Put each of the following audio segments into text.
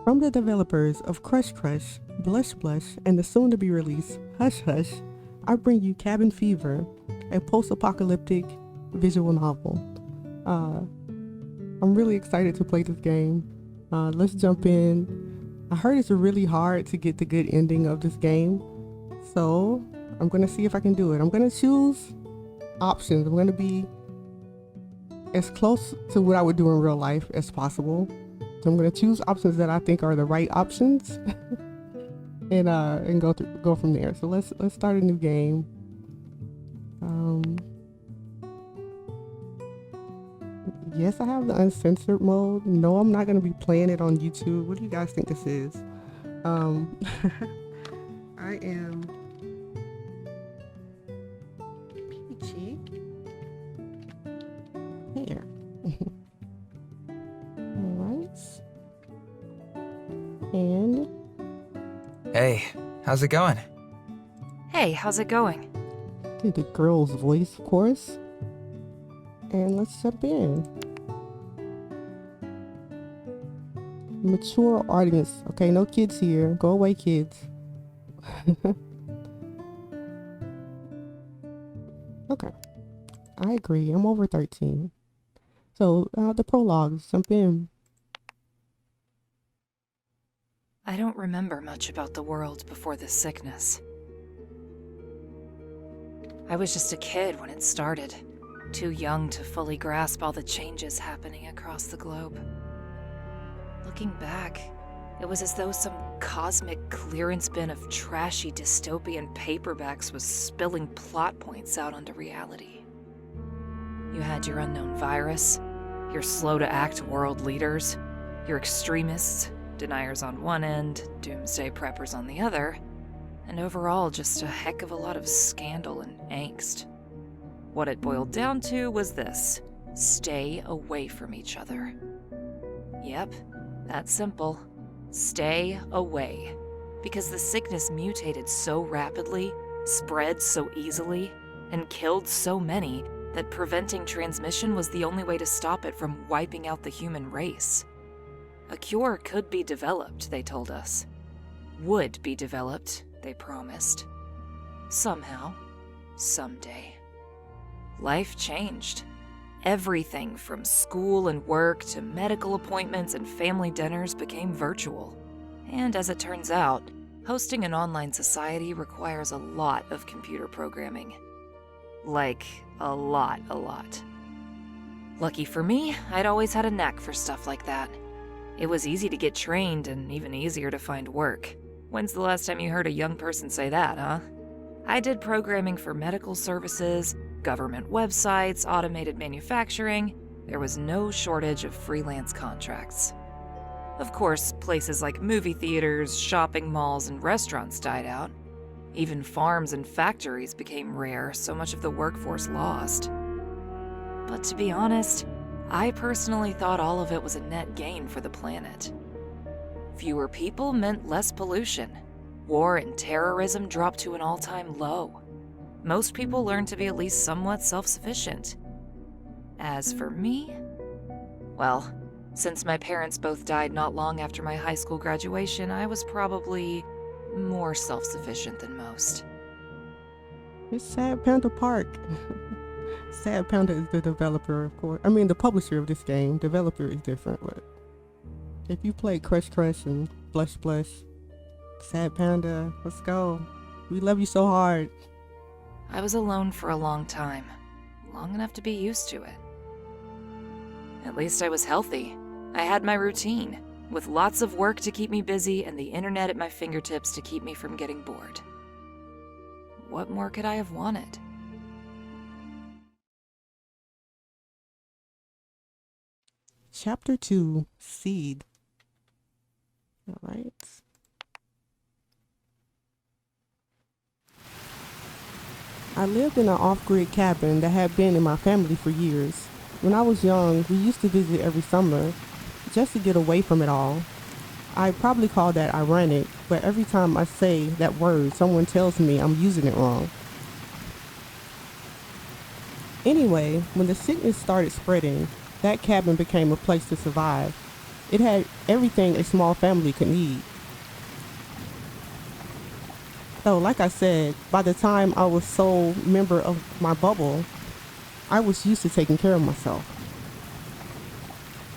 From the developers of Crush Crush, Blush Blush, and the soon-to-be-released Hush Hush, I bring you Cabin Fever, a post-apocalyptic visual novel. I'm really excited to play this game. Let's jump in. I heard it's really hard to get the good ending of this game, so I'm gonna see if I can do it. I'm gonna choose options. I'm gonna be as close to what I would do in real life as possible. So I'm gonna choose options that I think are the right options, and go from there. So let's start a new game. Yes, I have the uncensored mode. No, I'm not gonna be playing it on YouTube. What do you guys think this is? I am peachy here. Alright. And Hey, how's it going? Hey, how's it going? did the girl's voice, of course. And let's jump in. Mature audience. Okay, no kids here. Go away, kids. Okay. I agree. I'm over 13. So, the prologues. Jump in. I don't remember much about the world before this sickness. I was just a kid when it started, too young to fully grasp all the changes happening across the globe. Looking back, it was as though some cosmic clearance bin of trashy dystopian paperbacks was spilling plot points out onto reality. You had your unknown virus, your slow-to-act world leaders, your extremists, deniers on one end, doomsday preppers on the other, and overall just a heck of a lot of scandal and angst. What it boiled down to was this: stay away from each other. Yep, that's simple. Stay away. Because the sickness mutated so rapidly, spread so easily, and killed so many that preventing transmission was the only way to stop it from wiping out the human race. A cure could be developed, they told us. Would be developed, they promised. Somehow. Someday. Life changed. Everything from school and work to medical appointments and family dinners became virtual. And as it turns out, hosting an online society requires a lot of computer programming. Like, a lot. Lucky for me, I'd always had a knack for stuff like that. It was easy to get trained and even easier to find work. When's the last time you heard a young person say that, huh? I did programming for medical services, government websites, automated manufacturing. There was no shortage of freelance contracts. Of course, places like movie theaters, shopping malls, and restaurants died out. Even farms and factories became rare, so much of the workforce lost. But to be honest, I personally thought all of it was a net gain for the planet. Fewer people meant less pollution. War and terrorism dropped to an all-time low. Most people learned to be at least somewhat self-sufficient. As for me, well, since my parents both died not long after my high school graduation, I was probably more self-sufficient than most. It's Sad Panda Park. Sad Panda is the developer, of course. I mean, the publisher of this game. Developer is different, but if you play Crush Crush and Blush Blush, Sad Panda, let's go. We love you so hard. I was alone for a long time, long enough to be used to it. At least I was healthy. I had my routine, with lots of work to keep me busy and the internet at my fingertips to keep me from getting bored. What more could I have wanted? Chapter 2, Seed. Alright. I lived in an off-grid cabin that had been in my family for years. When I was young, we used to visit every summer, just to get away from it all. I probably call that ironic, but every time I say that word, someone tells me I'm using it wrong. Anyway, when the sickness started spreading, that cabin became a place to survive. It had everything a small family could need. So, like I said, by the time I was sole member of my bubble, I was used to taking care of myself.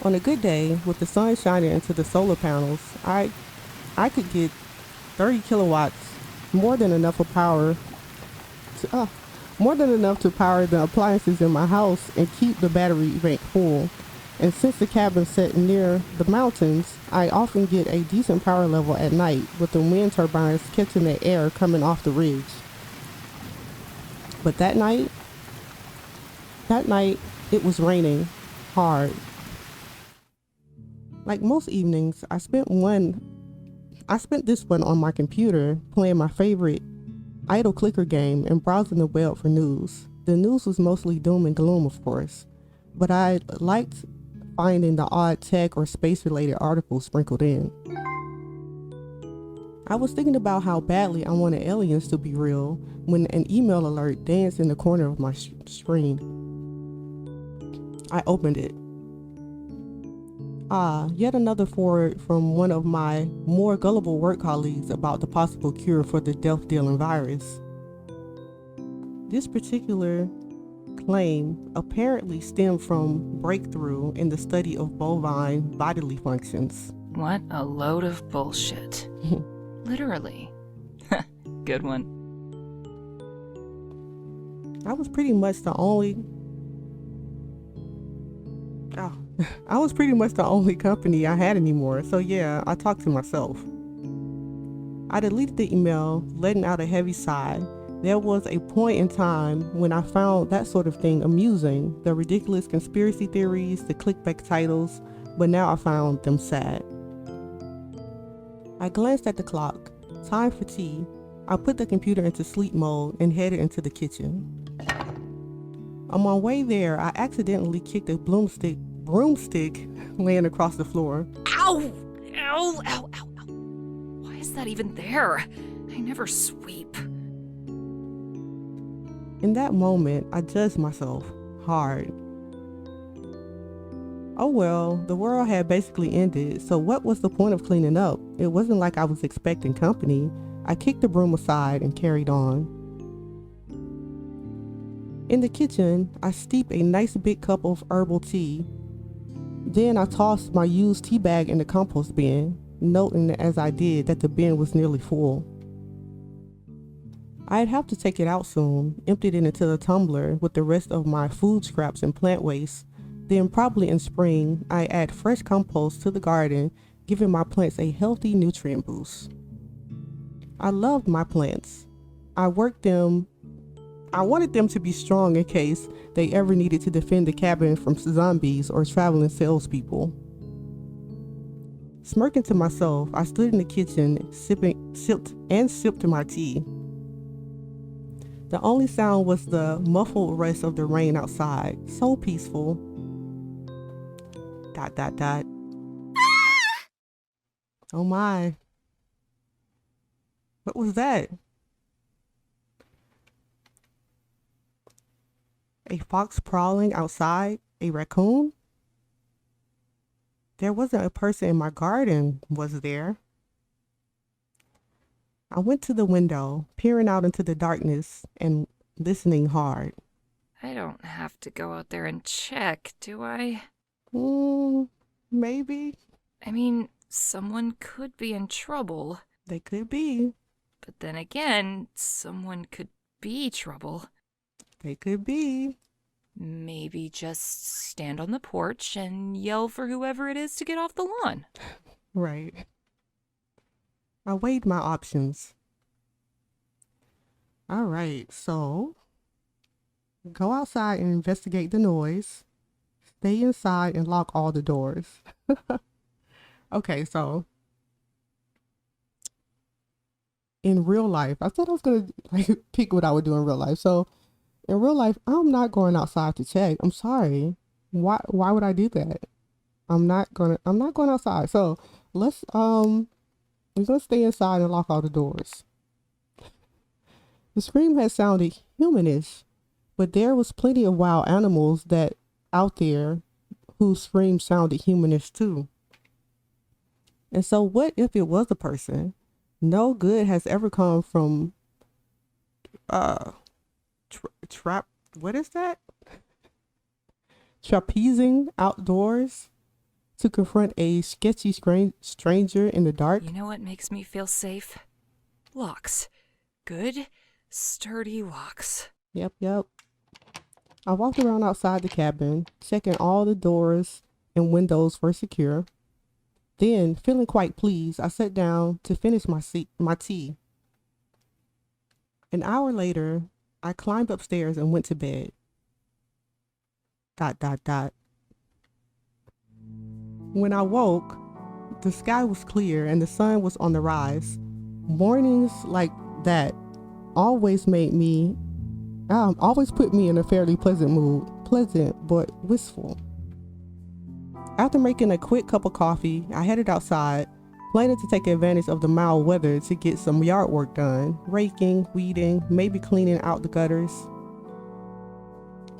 On a good day, with the sun shining into the solar panels, I could get 30 kilowatts, more than enough of power to, more than enough to power the appliances in my house and keep the battery bank full. And since the cabin's set near the mountains, I often get a decent power level at night with the wind turbines catching the air coming off the ridge. But that night, it was raining hard. Like most evenings, I spent this one on my computer playing my favorite idle clicker game and browsing the web for news. The news was mostly doom and gloom, of course, but I liked finding the odd tech or space-related articles sprinkled in. I was thinking about how badly I wanted aliens to be real when an email alert danced in the corner of my screen. I opened it. Yet another forward from one of my more gullible work colleagues about the possible cure for the death-dealing virus. This particular claim apparently stemmed from breakthrough in the study of bovine bodily functions. What a load of bullshit. Literally. Good one. I was pretty much the only company I had anymore, so yeah, I talked to myself. I deleted the email, letting out a heavy sigh. There was a point in time when I found that sort of thing amusing, the ridiculous conspiracy theories, the clickbait titles, but now I found them sad. I glanced at the clock. Time for tea. I put the computer into sleep mode and headed into the kitchen. On my way there, I accidentally kicked a broomstick laying across the floor. Ow! Ow! Ow! Ow! Ow! Why is that even there? I never sweep. In that moment, I judged myself hard. Oh well, the world had basically ended, so what was the point of cleaning up? It wasn't like I was expecting company. I kicked the broom aside and carried on. In the kitchen, I steeped a nice big cup of herbal tea. Then I tossed my used tea bag in the compost bin, noting as I did that the bin was nearly full. I'd have to take it out soon, emptied it into the tumbler with the rest of my food scraps and plant waste. Then probably in spring, I add fresh compost to the garden, giving my plants a healthy nutrient boost. I loved my plants. I wanted them to be strong in case they ever needed to defend the cabin from zombies or traveling salespeople. Smirking to myself, I stood in the kitchen, sipped my tea. The only sound was the muffled rush of the rain outside, so peaceful. ... Oh my. What was that? A fox prowling outside? A raccoon? There wasn't a person in my garden, was there? I went to the window, peering out into the darkness and listening hard. I don't have to go out there and check, do I? Maybe. I mean, someone could be in trouble. They could be. But then again, someone could be trouble. They could be. Maybe just stand on the porch and yell for whoever it is to get off the lawn. Right. I weighed my options. All right, so go outside and investigate the noise. Stay inside and lock all the doors. Okay, so in real life, I thought I was gonna pick what I would do in real life. So in real life, I'm not going outside to check. I'm sorry. Why would I do that? I'm not going outside. So we're gonna stay inside and lock all the doors. The scream had sounded humanish, but there was plenty of wild animals out there whose screams sounded humanish too. And so what if it was a person? No good has ever come from trap what is that? Trapezing outdoors to confront a sketchy stranger in the dark. You know what makes me feel safe? Locks. Good, sturdy locks. Yep. I walked around outside the cabin, checking all the doors and windows were secure. Then, feeling quite pleased, I sat down to finish my tea. An hour later, I climbed upstairs and went to bed. ... When I woke, the sky was clear and the sun was on the rise. Mornings like that always put me in a fairly pleasant mood. Pleasant, but wistful. After making a quick cup of coffee, I headed outside, planning to take advantage of the mild weather to get some yard work done, raking, weeding, maybe cleaning out the gutters.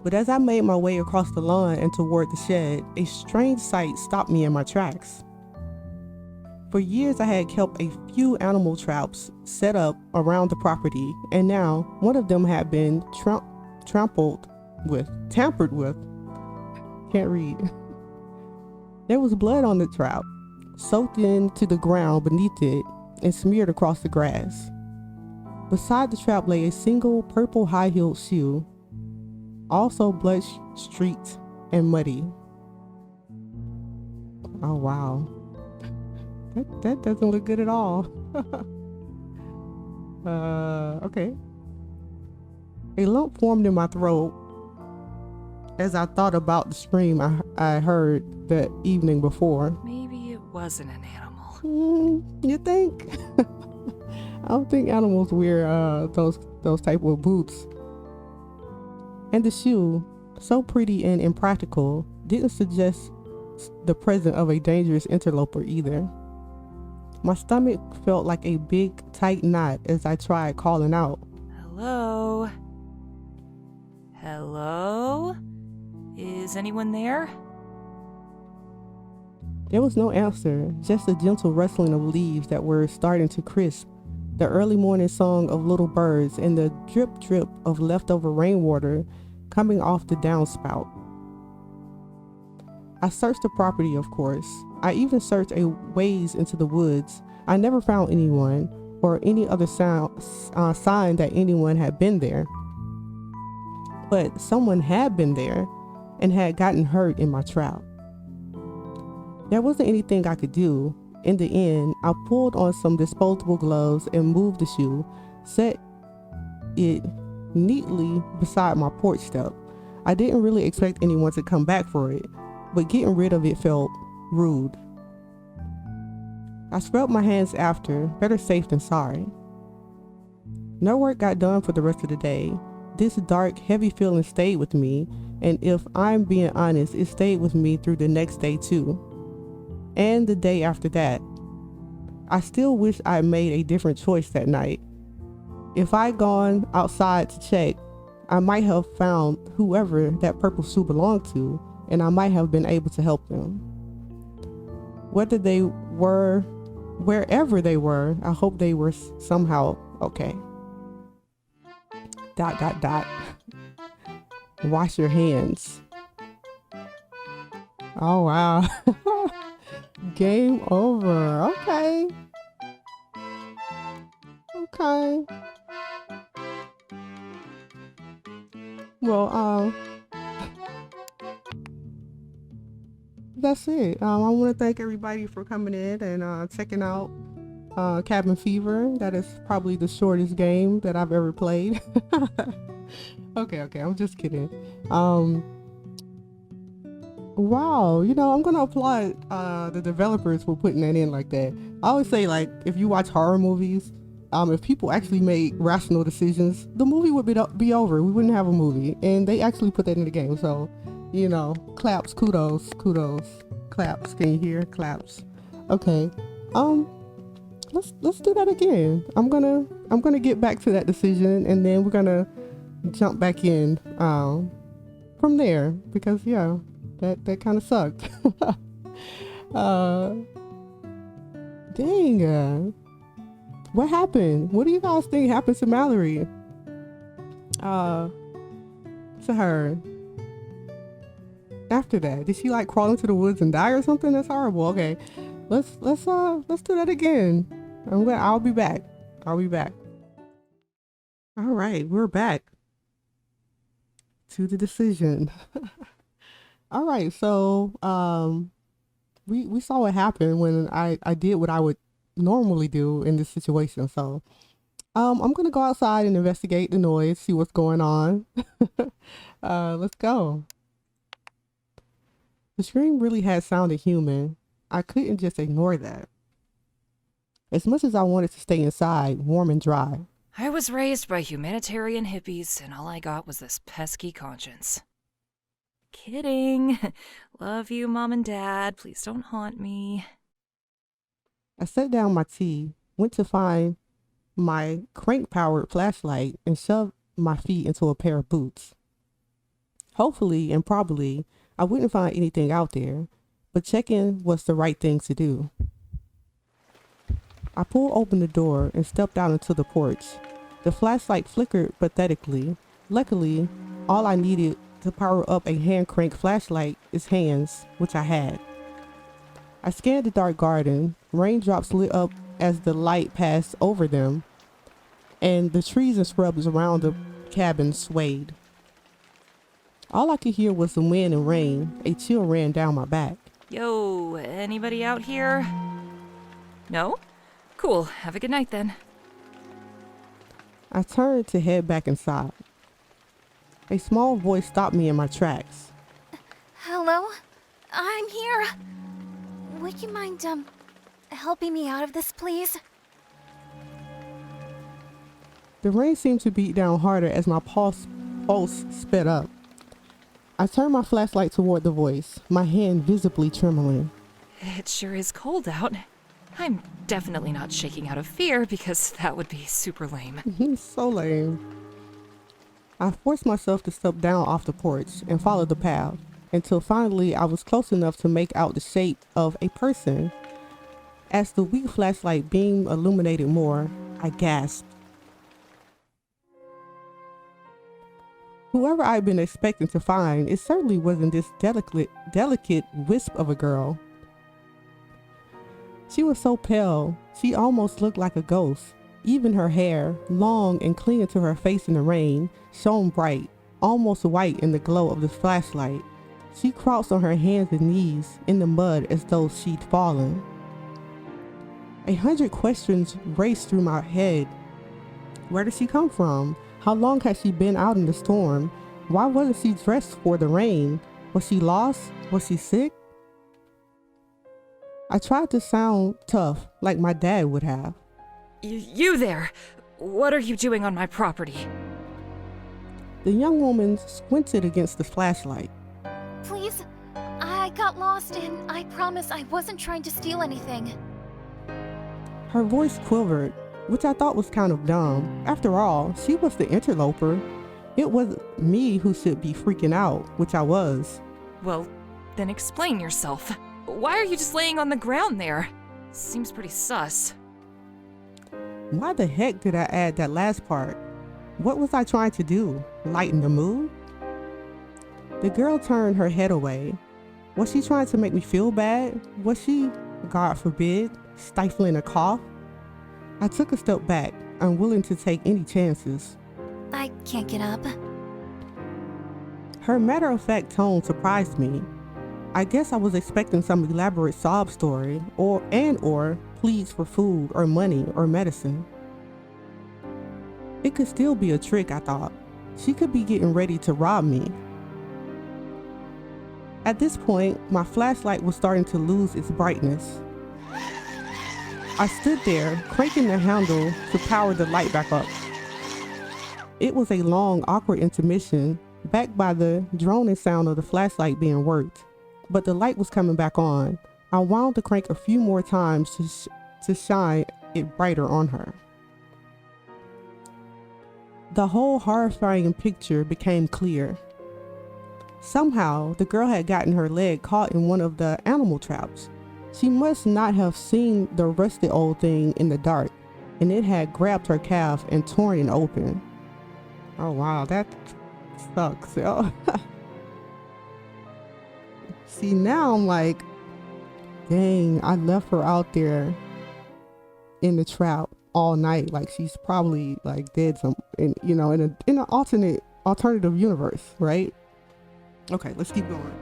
But as I made my way across the lawn and toward the shed, a strange sight stopped me in my tracks. For years I had kept a few animal traps set up around the property, and now one of them had been tampered with. Can't read. There was blood on the trap, soaked into the ground beneath it and smeared across the grass. Beside the trap lay a single purple high-heeled shoe, also blood-streaked and muddy. Oh wow. That doesn't look good at all. Okay. A lump formed in my throat as I thought about the scream I heard the evening before. Maybe it wasn't an animal. You think? I don't think animals wear those type of boots. And the shoe, so pretty and impractical, didn't suggest the presence of a dangerous interloper either. My stomach felt like a big, tight knot as I tried calling out. Hello? Hello? Is anyone there? There was no answer, just a gentle rustling of leaves that were starting to crisp, the early morning song of little birds, and the drip drip of leftover rainwater coming off the downspout. I searched the property, of course. I even searched a ways into the woods. I never found anyone or any other sign that anyone had been there. But someone had been there and had gotten hurt in my trap. There wasn't anything I could do. In the end, I pulled on some disposable gloves and moved the shoe, set it neatly beside my porch step. I didn't really expect anyone to come back for it, but getting rid of it felt rude. I scrubbed my hands after, better safe than sorry. No work got done for the rest of the day. This dark, heavy feeling stayed with me, and if I'm being honest, it stayed with me through the next day too. And the day after that. I still wish I had made a different choice that night. If I'd gone outside to check, I might have found whoever that purple shoe belonged to, and I might have been able to help them. Wherever they were, I hope they were somehow okay. ... Wash your hands. Oh wow. Game over. Okay. Well, that's it. I want to thank everybody for coming in and checking out Cabin Fever. That is probably the shortest game that I've ever played. Okay, I'm just kidding. Wow, I'm gonna applaud the developers for putting that in like that. I always say, like, if you watch horror movies, if people actually made rational decisions, the movie would be over. We wouldn't have a movie, and they actually put that in the game. So, claps, kudos, claps. Can you hear? Claps. Okay. Let's do that again. I'm gonna get back to that decision, and then we're gonna jump back in from there, because that kind of sucked. Dang. What happened? What do you guys think happened to Mallory? To her. After that, did she like crawl into the woods and die or something? That's horrible. Okay, let's do that again. I'll be back. All right, we're back to the decision. All right, so we saw what happened when I did what I would normally do in this situation. So I'm gonna go outside and investigate the noise, see what's going on. Let's go. The scream really had sounded human. I couldn't just ignore that. As much as I wanted to stay inside, warm and dry. I was raised by humanitarian hippies, and all I got was this pesky conscience. Kidding. Love you, Mom and Dad. Please don't haunt me. I set down my tea, went to find my crank-powered flashlight, and shoved my feet into a pair of boots. Hopefully and probably, I wouldn't find anything out there, but checking was the right thing to do. I pulled open the door and stepped out into the porch. The flashlight flickered pathetically. Luckily, all I needed to power up a hand crank flashlight is hands, which I had. I scanned the dark garden. Raindrops lit up as the light passed over them, and the trees and shrubs around the cabin swayed. All I could hear was the wind and rain. A chill ran down my back. Yo, anybody out here? No? Cool. Have a good night then. I turned to head back inside. A small voice stopped me in my tracks. Hello? I'm here. Would you mind, helping me out of this, please? The rain seemed to beat down harder as my pulse sped up. I turned my flashlight toward the voice, my hand visibly trembling. It sure is cold out. I'm definitely not shaking out of fear because that would be super lame. So lame. I forced myself to step down off the porch and follow the path until finally I was close enough to make out the shape of a person. As the weak flashlight beam illuminated more, I gasped. Whoever I'd been expecting to find, it certainly wasn't this delicate wisp of a girl. She was so pale, she almost looked like a ghost. Even her hair, long and clinging to her face in the rain, shone bright, almost white in the glow of the flashlight. She crouched on her hands and knees in the mud as though she'd fallen. 100 questions raced through my head. Where did she come from? How long had she been out in the storm? Why wasn't she dressed for the rain? Was she lost? Was she sick? I tried to sound tough, like my dad would have. You there! What are you doing on my property? The young woman squinted against the flashlight. Please? I got lost and I promise I wasn't trying to steal anything. Her voice quivered, which I thought was kind of dumb. After all, she was the interloper. It was me who should be freaking out, which I was. Well, then explain yourself. Why are you just laying on the ground there? Seems pretty sus. Why the heck did I add that last part? What was I trying to do? Lighten the mood? The girl turned her head away. Was she trying to make me feel bad? Was she, God forbid, stifling a cough? I took a step back, unwilling to take any chances. I can't get up. Her matter-of-fact tone surprised me. I guess I was expecting some elaborate sob story or pleas for food or money or medicine. It could still be a trick, I thought. She could be getting ready to rob me. At this point, my flashlight was starting to lose its brightness. I stood there, cranking the handle to power the light back up. It was a long, awkward intermission, backed by the droning sound of the flashlight being worked. But the light was coming back on. I wound the crank a few more times to shine it brighter on her. The whole horrifying picture became clear. Somehow, the girl had gotten her leg caught in one of the animal traps. She must not have seen the rusted old thing in the dark, and it had grabbed her calf and torn it open. Oh wow, that sucks. See, now I'm like, dang, I left her out there in the trap all night. Like, she's probably like dead in an alternative universe, right? Okay, let's keep going.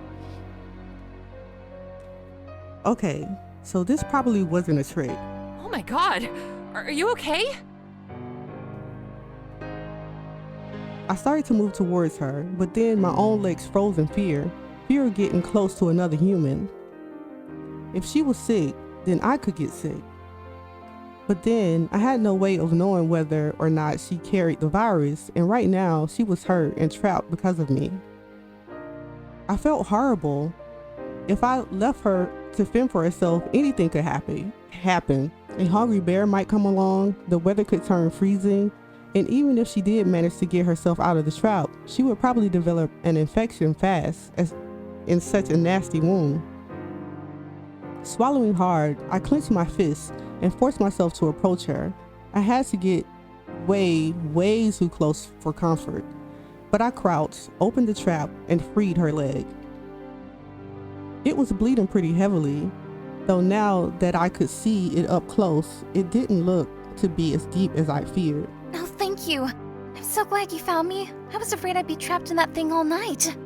Okay, so this probably wasn't a trick. Oh my god! Are you okay? I started to move towards her, but then my own legs froze in fear of getting close to another human. If she was sick, then I could get sick. But then I had no way of knowing whether or not she carried the virus, and right now she was hurt and trapped because of me. I felt horrible. If I left her to fend for herself, anything could happen. A hungry bear might come along, the weather could turn freezing, and even if she did manage to get herself out of the trap, she would probably develop an infection fast, as in such a nasty wound. Swallowing hard, I clenched my fists and forced myself to approach her. I had to get way too close for comfort, but I crouched, opened the trap, and freed her leg. It was bleeding pretty heavily, though now that I could see it up close, it didn't look to be as deep as I feared. Oh, thank you. I'm so glad you found me. I was afraid I'd be trapped in that thing all night.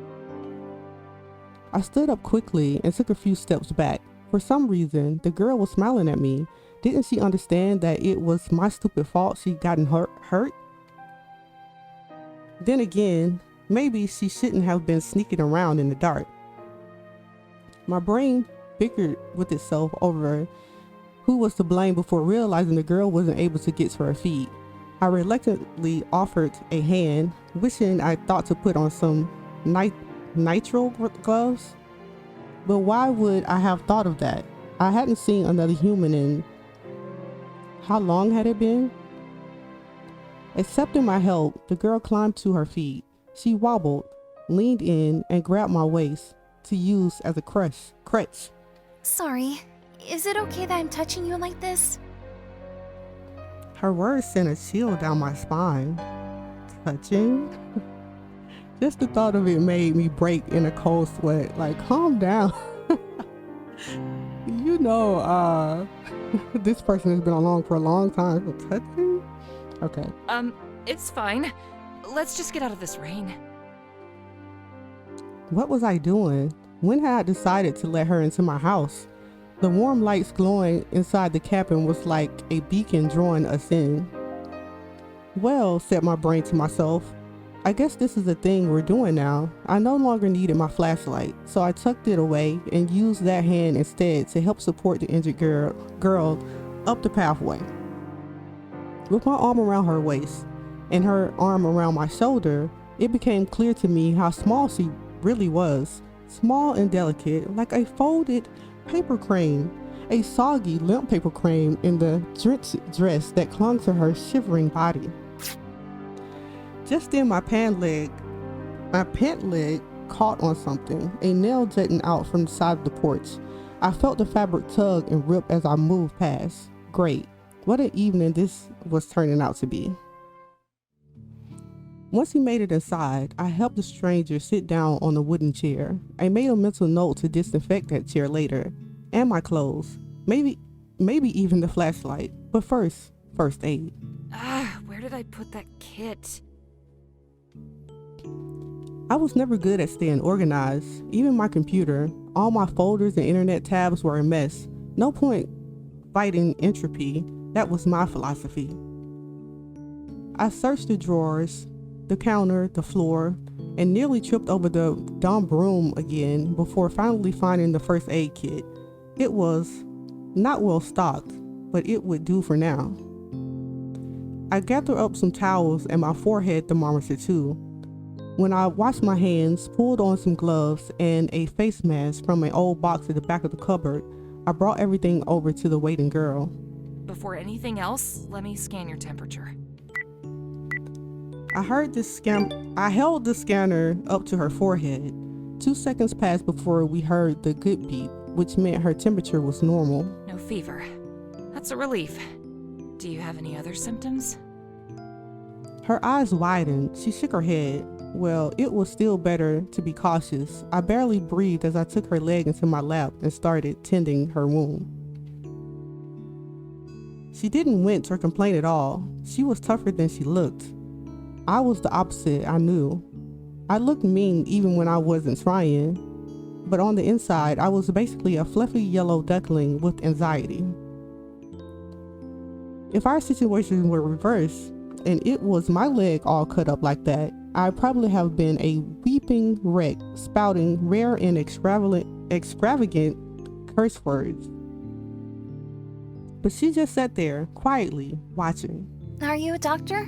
I stood up quickly and took a few steps back. For some reason, the girl was smiling at me. Didn't she understand that it was my stupid fault she'd gotten hurt? Then again, maybe she shouldn't have been sneaking around in the dark. My brain bickered with itself over who was to blame before realizing the girl wasn't able to get to her feet. I reluctantly offered a hand, wishing I thought to put on some nitrile gloves. But why would I have thought of that? I hadn't seen another human in... How long had it been? Accepting my help, the girl climbed to her feet. She wobbled, leaned in, and grabbed my waist to use as a crutch. Sorry. Is it okay that I'm touching you like this? Her words sent a chill down my spine. Touching? Just the thought of it made me break in a cold sweat. Like, calm down. This person has been along for a long time. So touching? Okay. It's fine. Let's just get out of this rain. What was I doing? When had I decided to let her into my house? The warm lights glowing inside the cabin was like a beacon drawing us in. Well, said my brain to myself, I guess this is the thing we're doing now. I no longer needed my flashlight, so I tucked it away and used that hand instead to help support the injured girl up the pathway. With my arm around her waist and her arm around my shoulder, it became clear to me how small she really was. Small and delicate, like a folded paper crane, a soggy, limp paper crane in the drenched dress that clung to her shivering body. Just then my pant leg caught on something, a nail jutting out from the side of the porch. I felt the fabric tug and rip as I moved past. Great. What an evening this was turning out to be. Once he made it inside, I helped the stranger sit down on a wooden chair. I made a mental note to disinfect that chair later, and my clothes, maybe even the flashlight. But first aid. Where did I put that kit? I was never good at staying organized. Even my computer, all my folders and internet tabs were a mess. No point fighting entropy. That was my philosophy. I searched the drawers, the counter, the floor, and nearly tripped over the dumb broom again before finally finding the first aid kit. It was not well stocked, but it would do for now. I gathered up some towels and my forehead thermometer too. When I washed my hands, pulled on some gloves and a face mask from an old box at the back of the cupboard, I brought everything over to the waiting girl. Before anything else, let me scan your temperature. I held the scanner up to her forehead. 2 seconds passed before we heard the good beep, which meant her temperature was normal. No fever. That's a relief. Do you have any other symptoms? Her eyes widened. She shook her head. Well, it was still better to be cautious. I barely breathed as I took her leg into my lap and started tending her wound. She didn't wince or complain at all. She was tougher than she looked. I was the opposite, I knew. I looked mean even when I wasn't trying, but on the inside, I was basically a fluffy yellow duckling with anxiety. If our situation were reversed, and it was my leg all cut up like that, I'd probably have been a weeping wreck, spouting rare and extravagant curse words. But she just sat there, quietly, watching. Are you a doctor?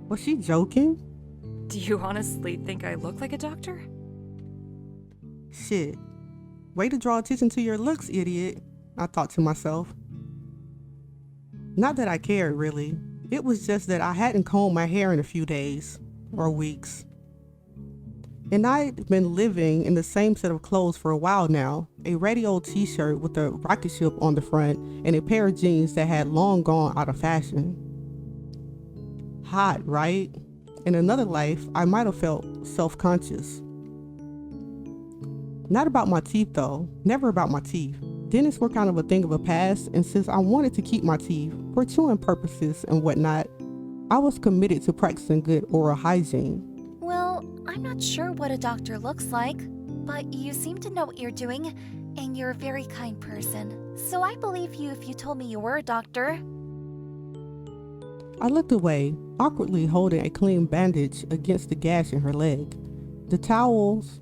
Was she joking? Do you honestly think I look like a doctor? Shit. Way to draw attention to your looks, idiot, I thought to myself. Not that I cared, really. It was just that I hadn't combed my hair in a few days, or weeks. And I'd been living in the same set of clothes for a while now, a ratty old t-shirt with a rocket ship on the front and a pair of jeans that had long gone out of fashion. Hot, right? In another life, I might have felt self-conscious. Not about my teeth though, never about my teeth. Dentists were kind of a thing of a past, and since I wanted to keep my teeth for chewing purposes and whatnot, I was committed to practicing good oral hygiene. Well, I'm not sure what a doctor looks like, but you seem to know what you're doing, and you're a very kind person. So I believe you if you told me you were a doctor. I looked away, awkwardly holding a clean bandage against the gash in her leg. The towels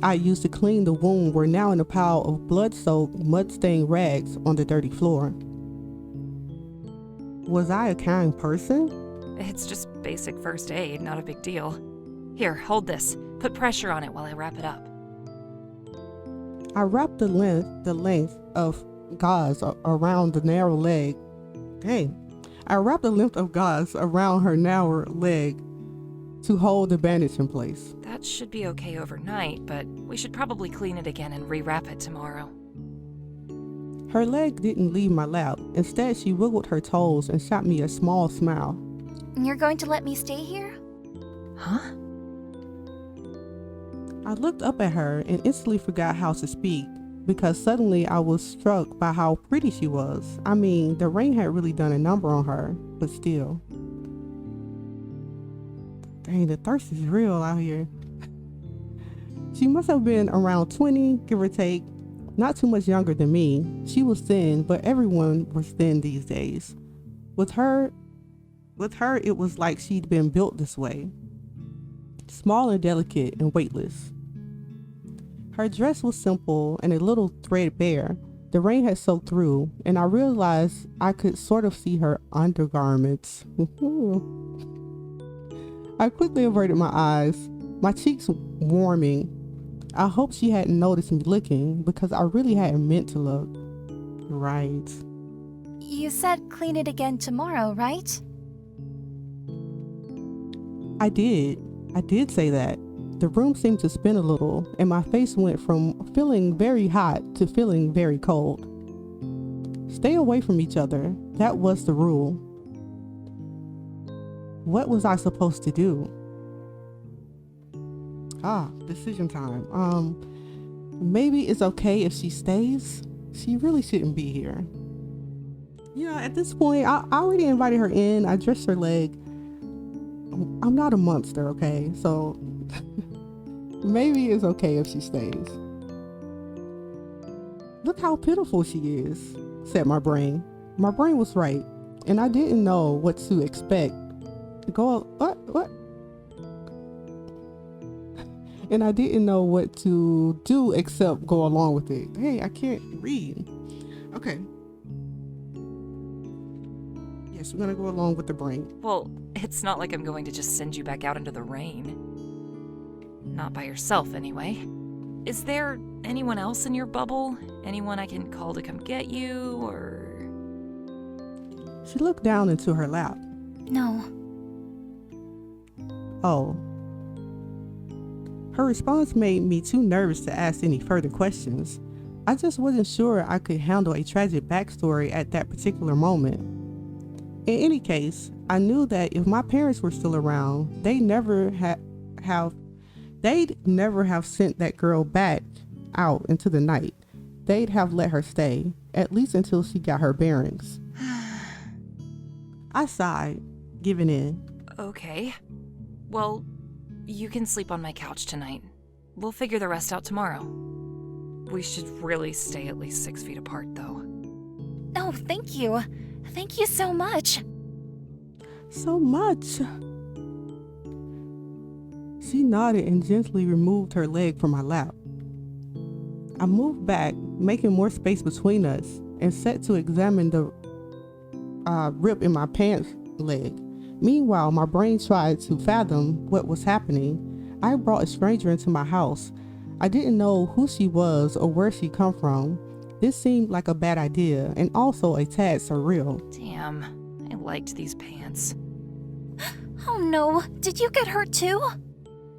I used to clean the wound were now in a pile of blood-soaked, mud-stained rags on the dirty floor. Was I a kind person? It's just basic first aid, not a big deal. Here, hold this. Put pressure on it while I wrap it up. I wrapped the length of gauze around the narrow leg. I wrapped the length of gauze around her narrow leg to hold the bandage in place. That should be okay overnight, but we should probably clean it again and rewrap it tomorrow. Her leg didn't leave my lap. Instead, she wiggled her toes and shot me a small smile. You're going to let me stay here? Huh? I looked up at her and instantly forgot how to speak because suddenly I was struck by how pretty she was. I mean, the rain had really done a number on her, but still. Dang, the thirst is real out here. She must have been around 20, give or take, not too much younger than me. She was thin, but everyone was thin these days. With her, it was like she'd been built this way. Small and delicate and weightless. Her dress was simple and a little threadbare. The rain had soaked through, and I realized I could sort of see her undergarments. I quickly averted my eyes, my cheeks warming. I hoped she hadn't noticed me looking because I really hadn't meant to look. Right. You said clean it again tomorrow, right? I did say that. The room seemed to spin a little, and my face went from feeling very hot to feeling very cold. Stay away from each other. That was the rule. What was I supposed to do? Decision time. Maybe it's okay if she stays. She really shouldn't be here. You know, at this point, I already invited her in. I dressed her leg. I'm not a monster, okay? So maybe it's okay if she stays. Look how pitiful she is, said my brain. My brain was right, and I didn't know what to expect. What? And I didn't know what to do except go along with it. Hey, I can't read. Okay. Yes, we're gonna go along with the brain. Well, it's not like I'm going to just send you back out into the rain. Not by yourself, anyway. Is there anyone else in your bubble? Anyone I can call to come get you, or...? She looked down into her lap. No. Oh. Her response made me too nervous to ask any further questions. I just wasn't sure I could handle a tragic backstory at that particular moment. In any case, I knew that if my parents were still around, they'd never have sent that girl back out into the night. They'd have let her stay, at least until she got her bearings. I sighed, giving in. Okay. Well, you can sleep on my couch tonight. We'll figure the rest out tomorrow. We should really stay at least 6 feet apart, though. Oh, thank you. Thank you so much. So much. She nodded and gently removed her leg from my lap. I moved back, making more space between us, and set to examine the rip in my pants leg. Meanwhile, my brain tried to fathom what was happening. I brought a stranger into my house. I didn't know who she was or where she come from. This seemed like a bad idea and also a tad surreal. Damn, I liked these pants. Oh no, did you get hurt too?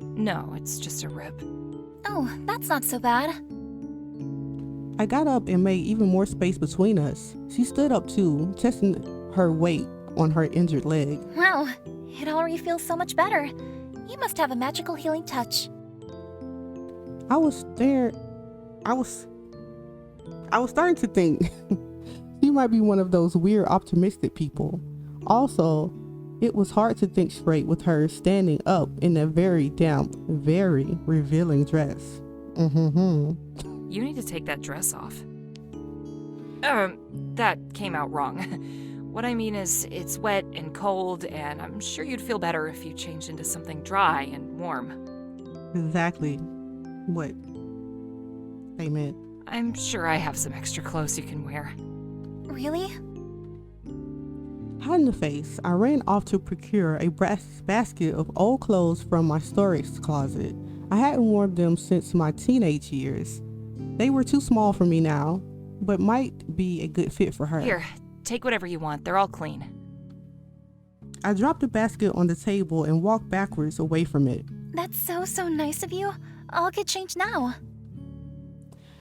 No, it's just a rip. Oh, that's not so bad. I got up and made even more space between us. She stood up too, testing her weight on her injured leg. Wow, it already feels so much better. You must have a magical healing touch. I was starting to think she might be one of those weird optimistic people. Also, it was hard to think straight with her standing up in a very damp, very revealing dress. You need to take that dress off. That came out wrong. What I mean is, it's wet and cold, and I'm sure you'd feel better if you changed into something dry and warm. Exactly what they meant. I'm sure I have some extra clothes you can wear. Really? Hot in the face, I ran off to procure a brass basket of old clothes from my storage closet. I hadn't worn them since my teenage years. They were too small for me now, but might be a good fit for her. Here, take whatever you want. They're all clean. I dropped the basket on the table and walked backwards away from it. That's so nice of you. I'll get changed now.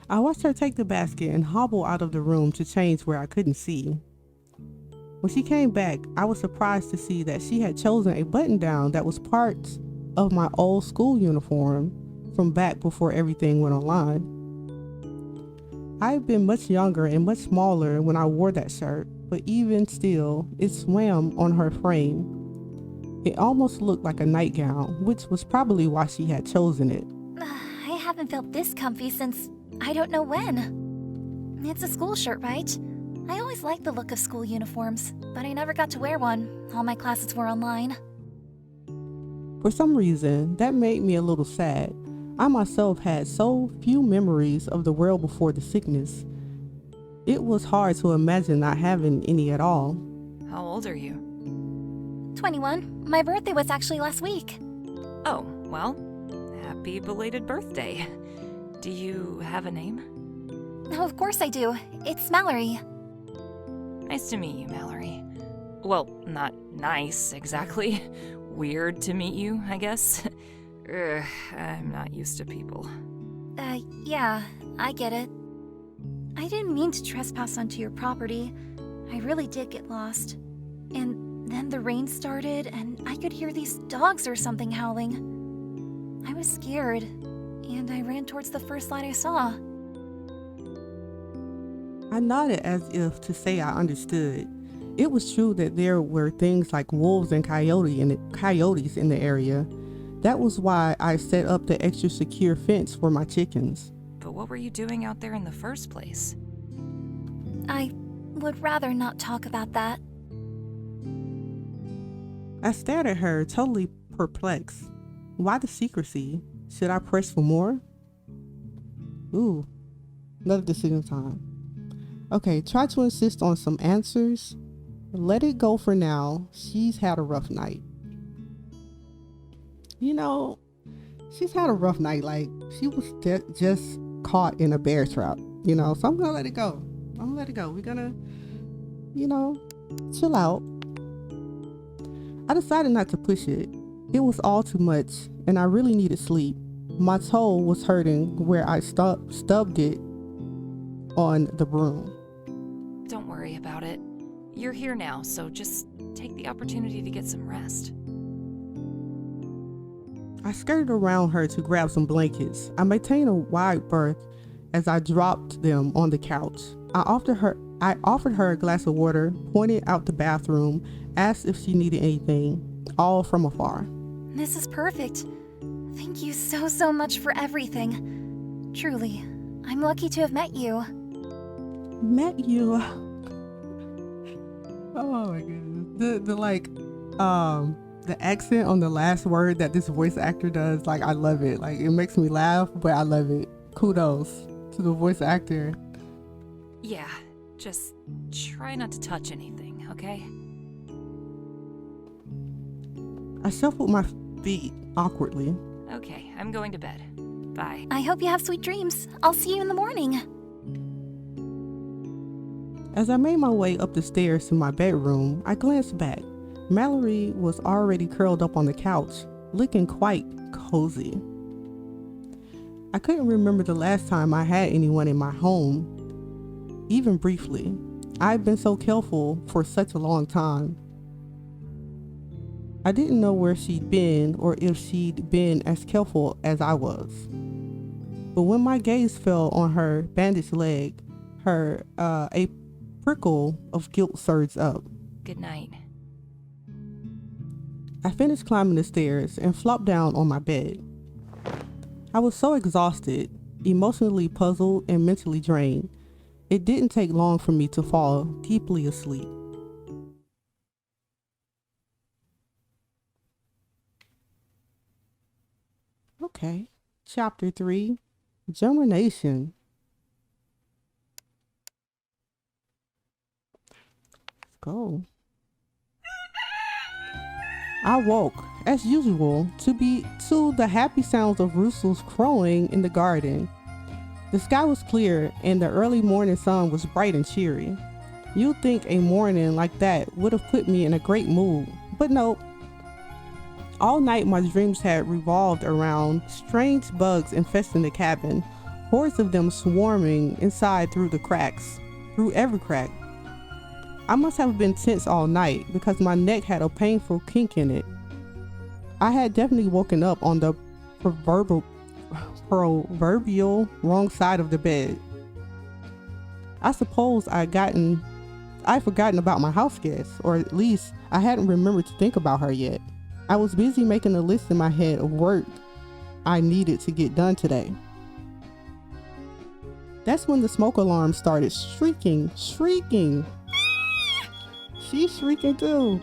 I watched her take the basket and hobble out of the room to change where I couldn't see. When she came back, I was surprised to see that she had chosen a button-down that was part of my old school uniform from back before everything went online. I had been much younger and much smaller when I wore that shirt, but even still, it swam on her frame. It almost looked like a nightgown, which was probably why she had chosen it. I haven't felt this comfy since I don't know when. It's a school shirt, right? I always liked the look of school uniforms, but I never got to wear one. All my classes were online. For some reason, that made me a little sad. I myself had so few memories of the world before the sickness. It was hard to imagine not having any at all. How old are you? 21. My birthday was actually last week. Oh, well, happy belated birthday. Do you have a name? Oh, of course I do. It's Mallory. Nice to meet you, Mallory. Well, not nice, exactly. Weird to meet you, I guess. I'm not used to people. Yeah, I get it. I didn't mean to trespass onto your property. I really did get lost. And then the rain started, and I could hear these dogs or something howling. I was scared, and I ran towards the first light I saw. I nodded as if to say I understood. It was true that there were things like wolves and coyotes in the area. That was why I set up the extra secure fence for my chickens. But what were you doing out there in the first place? I would rather not talk about that. I stared at her, totally perplexed. Why the secrecy? Should I press for more? Ooh, another decision time. Okay, try to insist on some answers. Let it go for now. She's had a rough night. You know, she's had a rough night. Like, she was just caught in a bear trap, you know, so I'm gonna let it go. We're gonna, chill out. I decided not to push it. It was all too much, and I really needed sleep. My toe was hurting where I stubbed it on the broom. Don't worry about it. You're here now, so just take the opportunity to get some rest. I skirted around her to grab some blankets. I maintained a wide berth as I dropped them on the couch. I offered her a glass of water, pointed out the bathroom, asked if she needed anything, all from afar. This is perfect. Thank you so much for everything. Truly, I'm lucky to have met you. Met you. Oh my goodness. The accent on the last word that this voice actor does, like, I love it. Like, it makes me laugh, but I love it. Kudos to the voice actor. Yeah, just try not to touch anything, okay? I shuffled my feet awkwardly. Okay, I'm going to bed. Bye. I hope you have sweet dreams. I'll see you in the morning. As I made my way up the stairs to my bedroom, I glanced back. Mallory was already curled up on the couch, looking quite cozy. I couldn't remember the last time I had anyone in my home, even briefly. I've been so careful for such a long time. I didn't know where she'd been or if she'd been as careful as I was. But when my gaze fell on her bandaged leg, a prickle of guilt surged up. Good night. I finished climbing the stairs and flopped down on my bed. I was so exhausted, emotionally puzzled, and mentally drained. It didn't take long for me to fall deeply asleep. Okay, Chapter 3, Germination. Let's go. I woke, as usual, to the happy sounds of roosters crowing in the garden. The sky was clear and the early morning sun was bright and cheery. You'd think a morning like that would have put me in a great mood, but nope. All night my dreams had revolved around strange bugs infesting the cabin, hordes of them swarming inside through every crack. I must have been tense all night because my neck had a painful kink in it. I had definitely woken up on the proverbial wrong side of the bed. I suppose I'd forgotten about my house guest, or at least I hadn't remembered to think about her yet. I was busy making a list in my head of work I needed to get done today. That's when the smoke alarm started shrieking. She's shrieking too.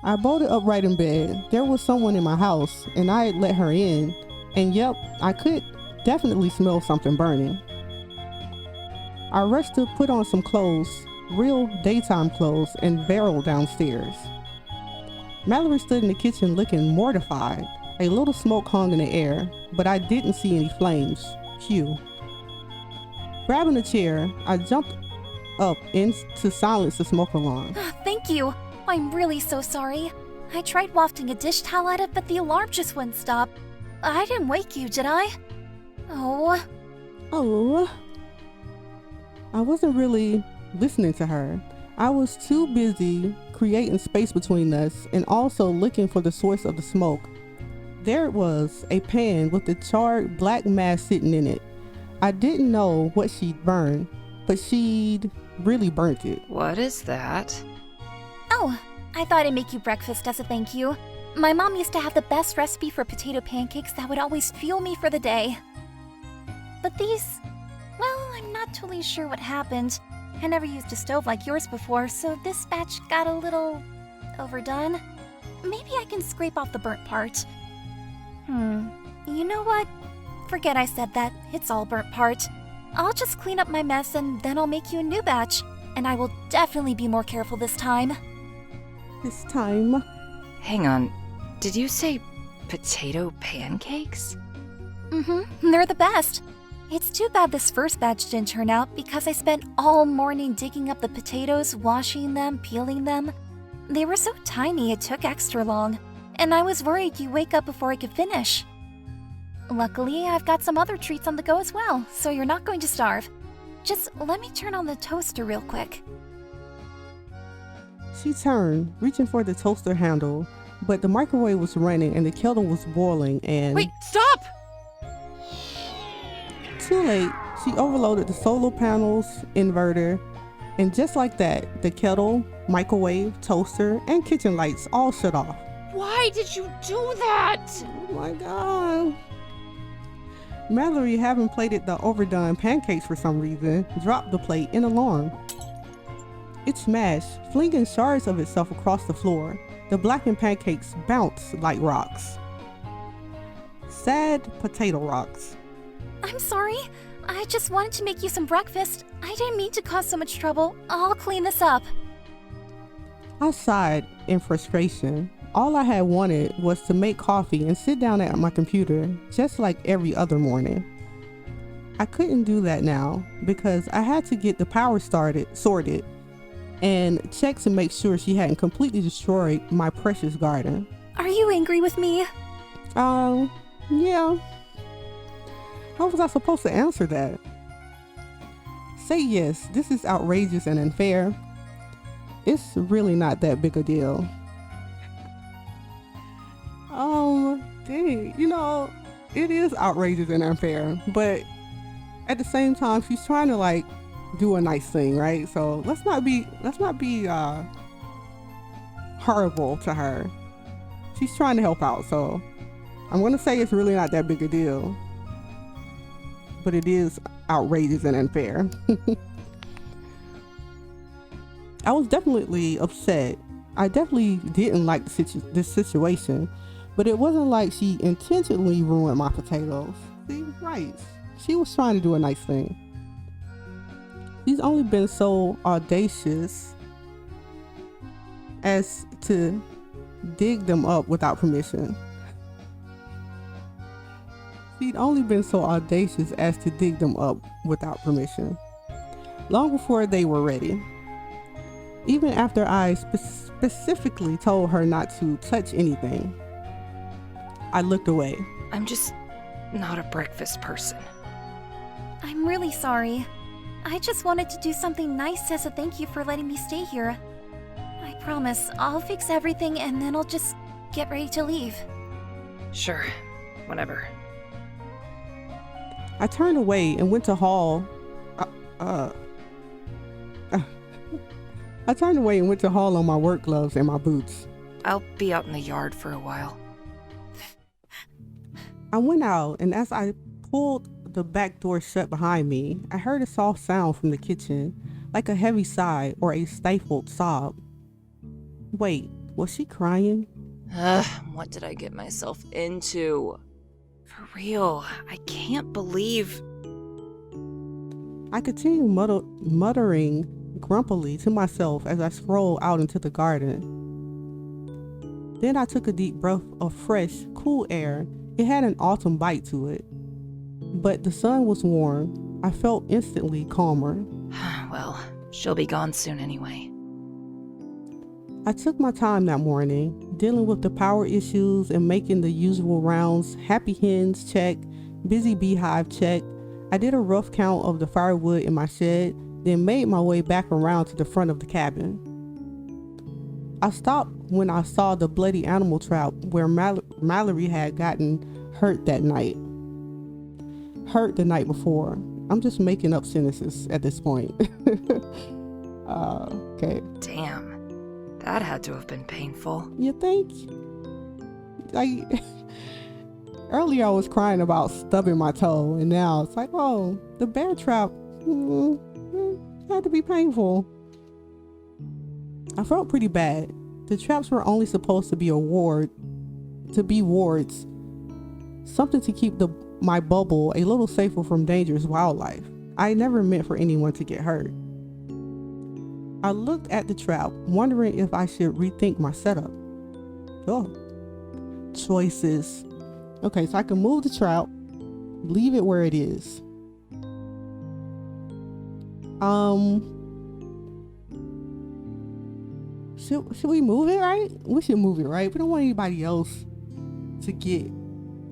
I bolted upright in bed. There was someone in my house and I had let her in, and yep, I could definitely smell something burning. I rushed to put on some clothes, real daytime clothes, and barreled downstairs. Mallory stood in the kitchen looking mortified. A little smoke hung in the air, but I didn't see any flames. Phew. Grabbing a chair, I jumped up to silence the smoke alarm. Thank you. I'm really so sorry. I tried wafting a dish towel at it, but the alarm just wouldn't stop. I didn't wake you, did I? Oh. I wasn't really listening to her. I was too busy creating space between us and also looking for the source of the smoke. There it was, a pan with the charred black mass sitting in it. I didn't know what she'd burned, but she'd really burnt it. What is that? Oh, I thought I'd make you breakfast as a thank you. My mom used to have the best recipe for potato pancakes that would always fuel me for the day. But these, well, I'm not totally sure what happened. I never used a stove like yours before, so this batch got a little overdone. Maybe I can scrape off the burnt part. You know what? Forget I said that. It's all burnt part. I'll just clean up my mess and then I'll make you a new batch. And I will definitely be more careful this time. This time? Hang on. Did you say potato pancakes? They're the best. It's too bad this first batch didn't turn out because I spent all morning digging up the potatoes, washing them, peeling them. They were so tiny it took extra long, and I was worried you'd wake up before I could finish. Luckily, I've got some other treats on the go as well, so you're not going to starve. Just let me turn on the toaster real quick. She turned, reaching for the toaster handle, but the microwave was running and the kettle was boiling and... Wait, stop! Too late, she overloaded the solar panels, inverter, and just like that, the kettle, microwave, toaster, and kitchen lights all shut off. Why did you do that? Oh my god. Mallory, having plated the overdone pancakes for some reason, dropped the plate in alarm. It smashed, flinging shards of itself across the floor. The blackened pancakes bounced like rocks. Sad potato rocks. I'm sorry. I just wanted to make you some breakfast. I didn't mean to cause so much trouble. I'll clean this up. I sighed in frustration. All I had wanted was to make coffee and sit down at my computer, just like every other morning. I couldn't do that now because I had to get the power sorted, and check to make sure she hadn't completely destroyed my precious garden. Are you angry with me? Yeah. How was I supposed to answer that? Say yes, this is outrageous and unfair. It's really not that big a deal. Dang, it is outrageous and unfair, but at the same time, she's trying to like do a nice thing, right? So let's not be horrible to her. She's trying to help out, so I'm gonna say it's really not that big a deal, but it is outrageous and unfair. I was definitely upset. I definitely didn't like this situation, but it wasn't like she intentionally ruined my potatoes. See, right? She was trying to do a nice thing. She's only been so audacious as to dig them up without permission. She'd only been so audacious as to dig them up without permission, long before they were ready. Even after I specifically told her not to touch anything, I looked away. I'm just not a breakfast person. I'm really sorry. I just wanted to do something nice as a thank you for letting me stay here. I promise I'll fix everything and then I'll just get ready to leave. Sure, whatever. I turned away and went to hall. I turned away and went to hall on my work gloves and my boots. I'll be out in the yard for a while. I went out, and as I pulled the back door shut behind me, I heard a soft sound from the kitchen, like a heavy sigh or a stifled sob. Wait, was she crying? What did I get myself into? For real, I can't believe... I continued muttering grumpily to myself as I strolled out into the garden. Then I took a deep breath of fresh, cool air. It had an autumn bite to it, but the sun was warm. I felt instantly calmer. Well, she'll be gone soon anyway. I took my time that morning, dealing with the power issues and making the usual rounds. Happy hens check, busy beehive check. I did a rough count of the firewood in my shed, then made my way back around to the front of the cabin. I stopped when I saw the bloody animal trap where Mallory had gotten hurt that night. Hurt the night before. I'm just making up sentences at this point. Okay. Damn, that had to have been painful. You think? Earlier I was crying about stubbing my toe, and now it's like, oh, the bear trap had to be painful. I felt pretty bad. The traps were only supposed to be wards, something to keep my bubble a little safer from dangerous wildlife. I never meant for anyone to get hurt. I looked at the trap, wondering if I should rethink my setup. Oh, choices. Okay, so I can move the trap, leave it where it is. Should we move it, right? We should move it, right? We don't want anybody else to get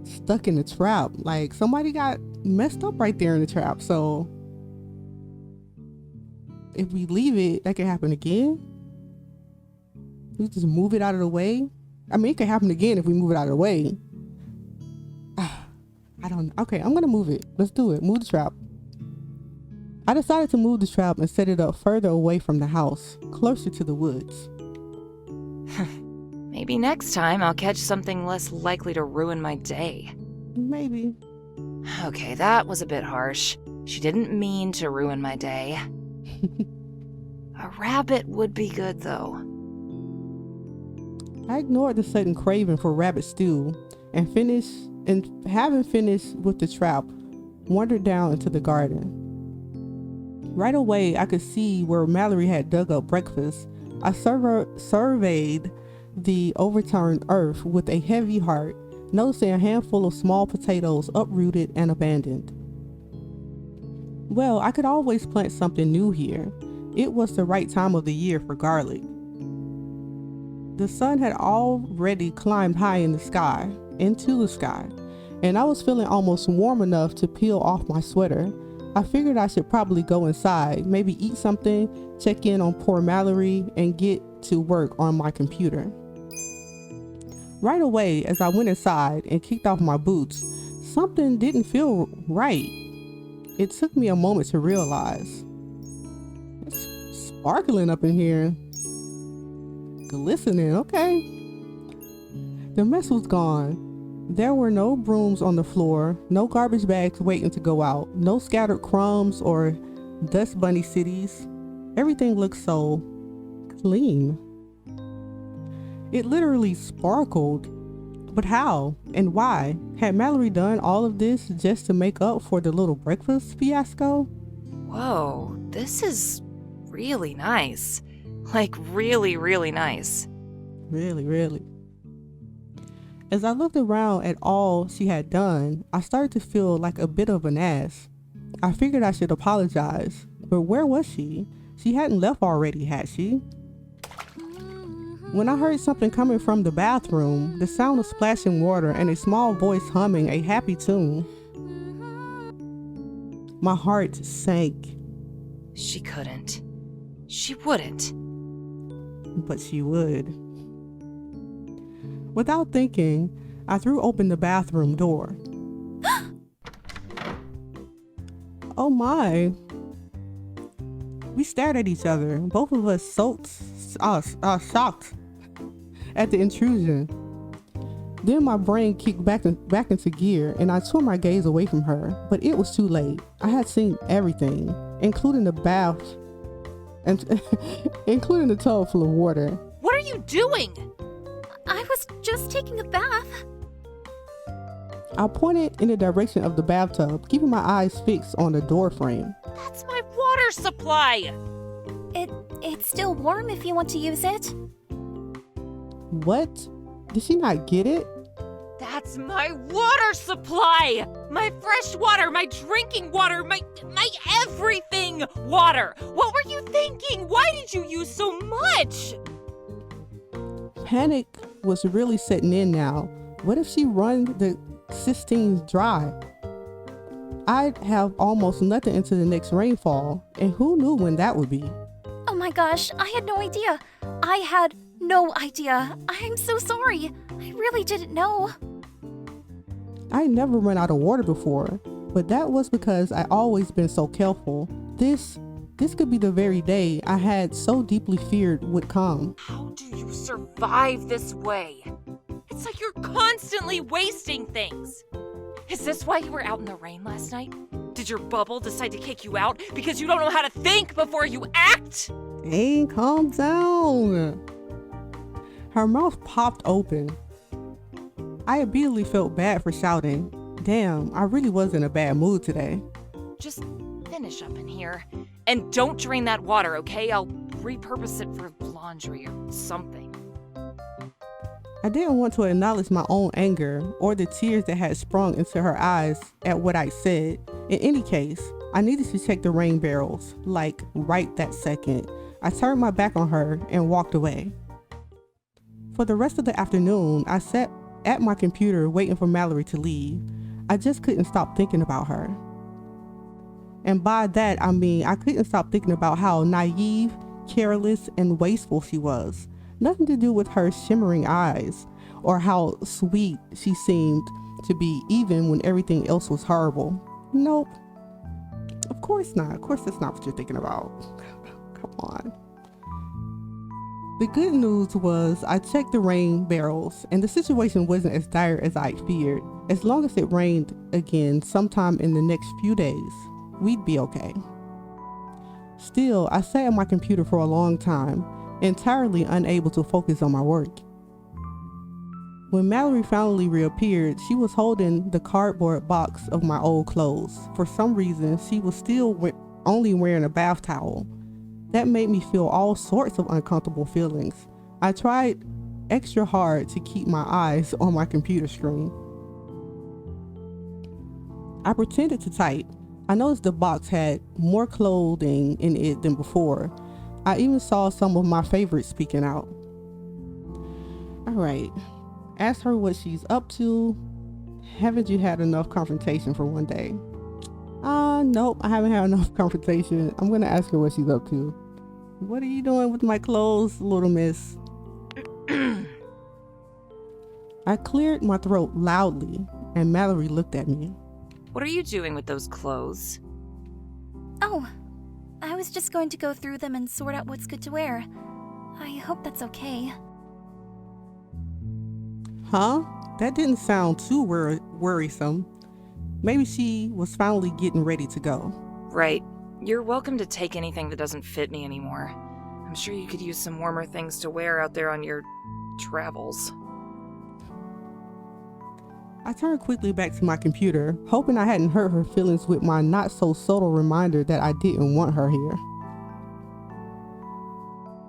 stuck in the trap. Like somebody got messed up right there in the trap. So if we leave it, that could happen again. We just move it out of the way. I mean, it could happen again if we move it out of the way. I don't. Okay, I'm gonna move it. Let's do it. Move the trap. I decided to move the trap and set it up further away from the house, closer to the woods. Maybe next time I'll catch something less likely to ruin my day. Maybe. Okay, that was a bit harsh. She didn't mean to ruin my day. A rabbit would be good, though. I ignored the sudden craving for rabbit stew and having finished with the trap, wandered down into the garden. Right away, I could see where Mallory had dug up breakfast. I surveyed the overturned earth with a heavy heart, noticing a handful of small potatoes uprooted and abandoned. Well, I could always plant something new here. It was the right time of the year for garlic. The sun had already climbed high into the sky, and I was feeling almost warm enough to peel off my sweater. I figured I should probably go inside, maybe eat something, check in on poor Mallory, and get to work on my computer. Right away, as I went inside and kicked off my boots, something didn't feel right. It took me a moment to realize. It's sparkling up in here. Glistening, okay. The mess was gone. There were no brooms on the floor, no garbage bags waiting to go out, no scattered crumbs or dust bunny cities. Everything looked so clean. It literally sparkled. But how and why? Had Mallory done all of this just to make up for the little breakfast fiasco? Whoa, this is really nice. Like really, really nice. Really. As I looked around at all she had done, I started to feel like a bit of an ass. I figured I should apologize, but where was she? She hadn't left already, had she? When I heard something coming from the bathroom, the sound of splashing water and a small voice humming a happy tune, my heart sank. She couldn't. She wouldn't. But she would. Without thinking, I threw open the bathroom door. Oh my. We stared at each other, both of us shocked at the intrusion. Then my brain kicked back into gear and I tore my gaze away from her, but it was too late. I had seen everything, including the bath and including the tub full of water. What are you doing? I was just taking a bath. I pointed in the direction of the bathtub, keeping my eyes fixed on the door frame. That's my water supply! It's still warm if you want to use it. What? Did she not get it? That's my water supply! My fresh water, my drinking water, my everything water! What were you thinking? Why did you use so much? Panic was really setting in now. What if she run the cisterns dry? I'd have almost nothing into the next rainfall, and who knew when that would be? Oh my gosh, I had no idea. I had no idea. I'm so sorry. I really didn't know. I never run out of water before, but that was because I always been so careful. This could be the very day I had so deeply feared would come. How do you survive this way? It's like you're constantly wasting things. Is this why you were out in the rain last night? Did your bubble decide to kick you out because you don't know how to think before you act? Hey, calm down. Her mouth popped open. I immediately felt bad for shouting. Damn, I really was in a bad mood today. Just finish up in here. And don't drain that water, okay? I'll repurpose it for laundry or something. I didn't want to acknowledge my own anger or the tears that had sprung into her eyes at what I said. In any case, I needed to check the rain barrels, like right that second. I turned my back on her and walked away. For the rest of the afternoon, I sat at my computer waiting for Mallory to leave. I just couldn't stop thinking about her. And by that, I mean I couldn't stop thinking about how naive, careless, and wasteful she was. Nothing to do with her shimmering eyes or how sweet she seemed to be even when everything else was horrible. Nope. Of course not. Of course that's not what you're thinking about. Come on. The good news was I checked the rain barrels and the situation wasn't as dire as I feared. As long as it rained again sometime in the next few days, we'd be okay. Still, I sat at my computer for a long time, entirely unable to focus on my work. When Mallory finally reappeared, she was holding the cardboard box of my old clothes. For some reason, she was still only wearing a bath towel. That made me feel all sorts of uncomfortable feelings. I tried extra hard to keep my eyes on my computer screen. I pretended to type. I noticed the box had more clothing in it than before. I even saw some of my favorites speaking out. Alright, ask her what she's up to. Haven't you had enough confrontation for one day? Nope, I haven't had enough confrontation. I'm gonna ask her what she's up to. What are you doing with my clothes, little miss? I cleared my throat loudly, and Mallory looked at me. What are you doing with those clothes? Oh, I was just going to go through them and sort out what's good to wear. I hope that's okay. Huh? That didn't sound too worrisome. Maybe she was finally getting ready to go. Right. You're welcome to take anything that doesn't fit me anymore. I'm sure you could use some warmer things to wear out there on your travels. I turned quickly back to my computer, hoping I hadn't hurt her feelings with my not so subtle reminder that I didn't want her here.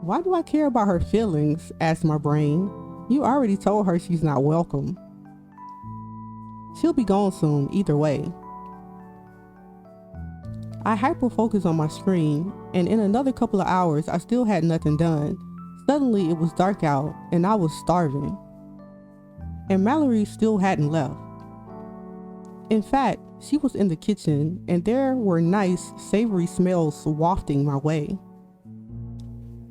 Why do I care about her feelings? Asked my brain. You already told her she's not welcome. She'll be gone soon, either way. I hyper-focused on my screen, and in another couple of hours, I still had nothing done. Suddenly, it was dark out, and I was starving. And Mallory still hadn't left. In fact, she was in the kitchen, and there were nice, savory smells wafting my way.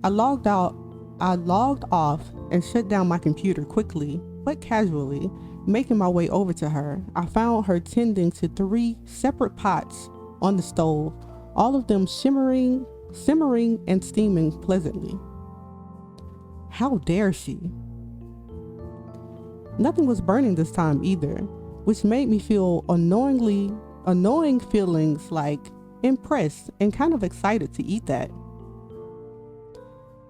I logged off and shut down my computer quickly, but casually. Making my way over to her, I found her tending to 3 separate pots on the stove, all of them simmering and steaming pleasantly. How dare she? Nothing was burning this time either, which made me feel annoying feelings like impressed and kind of excited to eat that.